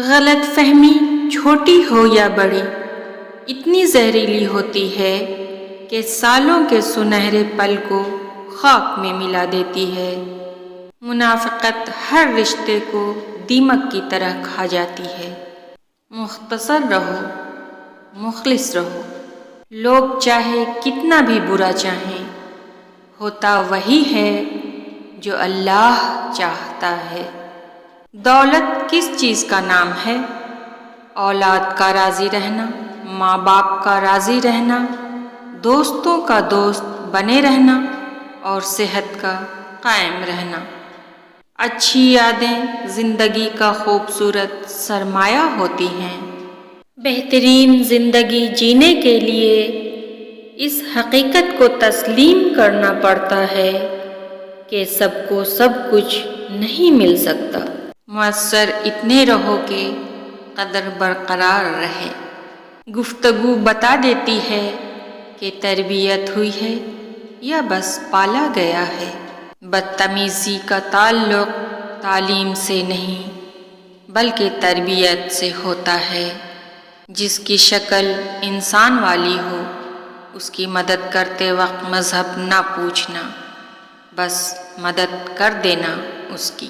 غلط فہمی چھوٹی ہو یا بڑی اتنی زہریلی ہوتی ہے کہ سالوں کے سنہرے پل کو خاک میں ملا دیتی ہے۔ منافقت ہر رشتے کو دیمک کی طرح کھا جاتی ہے۔ مختصر رہو، مخلص رہو، لوگ چاہے کتنا بھی برا چاہیں، ہوتا وہی ہے جو اللہ چاہتا ہے۔ دولت کس چیز کا نام ہے؟ اولاد کا راضی رہنا، ماں باپ کا راضی رہنا، دوستوں کا دوست بنے رہنا اور صحت کا قائم رہنا۔ اچھی یادیں زندگی کا خوبصورت سرمایہ ہوتی ہیں۔ بہترین زندگی جینے کے لیے اس حقیقت کو تسلیم کرنا پڑتا ہے کہ سب کو سب کچھ نہیں مل سکتا۔ مؤثر اتنے رہو کہ قدر برقرار رہے۔ گفتگو بتا دیتی ہے کہ تربیت ہوئی ہے یا بس پالا گیا ہے۔ بدتمیزی کا تعلق تعلیم سے نہیں بلکہ تربیت سے ہوتا ہے۔ جس کی شکل انسان والی ہو اس کی مدد کرتے وقت مذہب نہ پوچھنا، بس مدد کر دینا اس کی۔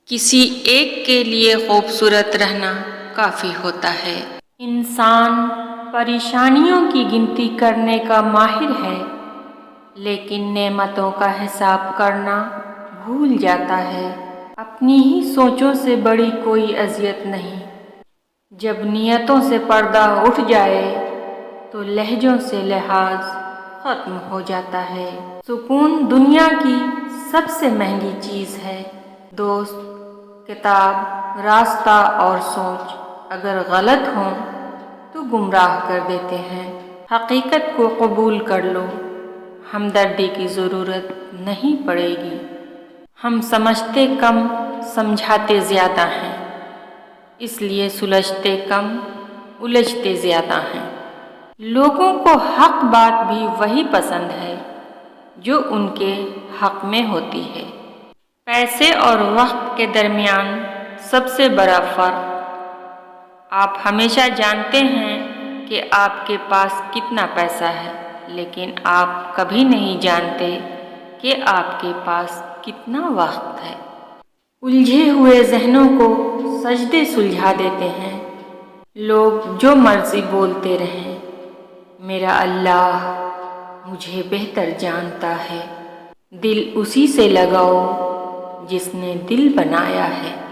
کسی ایک کے لیے خوبصورت رہنا کافی ہوتا ہے۔ انسان پریشانیوں کی گنتی کرنے کا ماہر ہے، لیکن نعمتوں کا حساب کرنا بھول جاتا ہے۔ اپنی ہی سوچوں سے بڑی کوئی اذیت نہیں۔ جب نیتوں سے پردہ اٹھ جائے تو لہجوں سے لحاظ ختم ہو جاتا ہے۔ سکون دنیا کی سب سے مہنگی چیز ہے۔ دوست، کتاب، راستہ اور سوچ اگر غلط ہوں تو گمراہ کر دیتے ہیں۔ حقیقت کو قبول کر لو، ہمدردی کی ضرورت نہیں پڑے گی۔ ہم سمجھتے کم، سمجھاتے زیادہ ہیں، اس لیے سلجھتے کم، الجھتے زیادہ ہیں۔ لوگوں کو حق بات بھی وہی پسند ہے جو ان کے حق میں ہوتی ہے۔ پیسے اور وقت کے درمیان سب سے بڑا فرق، آپ ہمیشہ جانتے ہیں کہ آپ کے پاس کتنا پیسہ ہے، لیکن آپ کبھی نہیں جانتے کہ آپ کے پاس کتنا وقت ہے۔ الجھے ہوئے ذہنوں کو سجدے سلجھا دیتے ہیں۔ لوگ جو مرضی بولتے رہیں، میرا اللہ مجھے بہتر جانتا ہے۔ دل اسی سے لگاؤ جس نے دل بنایا ہے۔